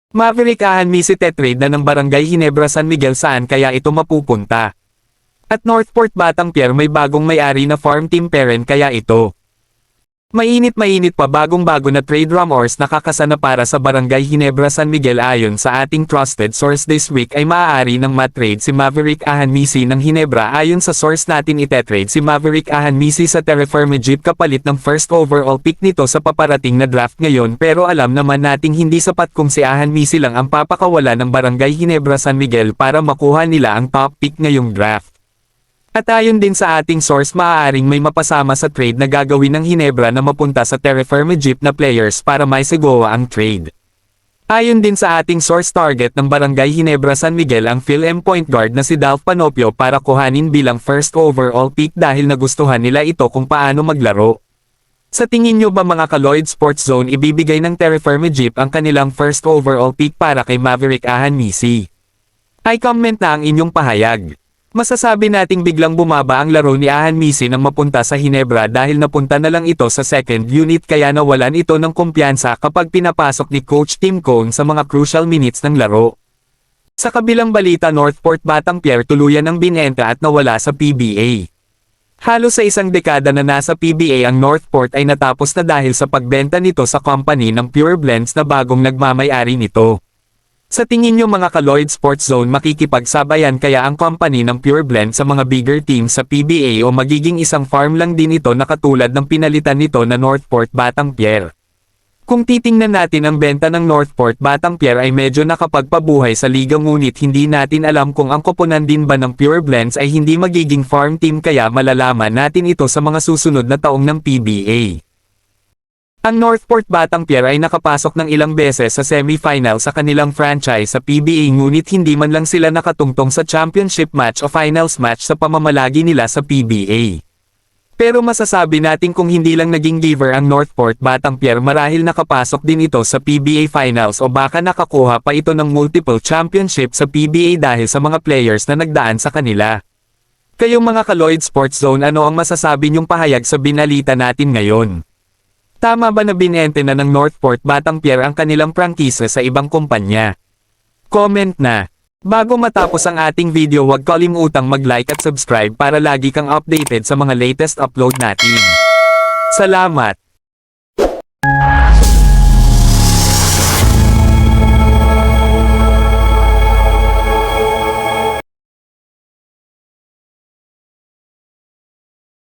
Maverick Misi trade na ng Barangay Ginebra San Miguel, saan kaya ito mapupunta? At Northport Batang Pier may bagong may-ari na farm team parent kaya ito. Mainit pa, bagong-bago na trade rumors nakakasana para sa Barangay Ginebra San Miguel. Ayon sa ating trusted source this week ay maaari ng matrade si Maverick Misi ng Ginebra. Ayon sa source natin, itetrade si Maverick Misi sa Terraform Jeep kapalit ng first overall pick nito sa paparating na draft ngayon, pero alam naman nating hindi sapat kung si Misi lang ang papakawala ng Barangay Ginebra San Miguel para makuha nila ang top pick ngayong draft. At ayon din sa ating source, maaaring may mapasama sa trade na gagawin ng Ginebra na mapunta sa Terraform Jeep na players para may sigawa ang trade. Ayon din sa ating source, target ng Barangay Ginebra San Miguel ang Phil-M point guard na si Dalf Panopio para kuhanin bilang first overall pick dahil nagustuhan nila ito kung paano maglaro. Sa tingin nyo ba mga ka-Lloyd Sports Zone, ibibigay ng Terraform Jeep ang kanilang first overall pick para kay Maverick Misi? Ay comment na ang inyong pahayag. Masasabi nating biglang bumaba ang laro ni Misi nang mapunta sa Ginebra dahil napunta na lang ito sa second unit, kaya nawalan ito ng kumpiyansa kapag pinapasok ni Coach Tim Cone sa mga crucial minutes ng laro. Sa kabilang balita, Northport Batang Pier tuluyan ng binenta at nawala sa PBA. Halos sa isang dekada na nasa PBA ang Northport ay natapos na dahil sa pagbenta nito sa company ng Pure Blends na bagong nagmamay-ari nito. Sa tingin nyo mga ka-Lloyd Sports Zone, makikipagsabayan kaya ang company ng Pure Blend sa mga bigger teams sa PBA o magiging isang farm lang din ito na katulad ng pinalitan nito na Northport Batang Pier? Kung titingnan natin, ang benta ng Northport Batang Pier ay medyo nakapagpabuhay sa liga, ngunit hindi natin alam kung ang koponan din ba ng Pure Blends ay hindi magiging farm team, kaya malalaman natin ito sa mga susunod na taong ng PBA. Ang Northport Batang Pier ay nakapasok ng ilang beses sa semi-final sa kanilang franchise sa PBA, ngunit hindi man lang sila nakatungtong sa championship match o finals match sa pamamalagi nila sa PBA. Pero masasabi natin kung hindi lang naging giver ang Northport Batang Pier, marahil nakapasok din ito sa PBA finals o baka nakakuha pa ito ng multiple championship sa PBA dahil sa mga players na nagdaan sa kanila. Kayong mga ka-Lloyd Sports Zone, ano ang masasabi niyong pahayag sa binalita natin ngayon? Tama ba na binente na ng Northport Batang Pier ang kanilang prangkisa sa ibang kumpanya? Comment na. Bago matapos ang ating video, huwag kalimutang mag-like at subscribe para lagi kang updated sa mga latest upload natin. Salamat!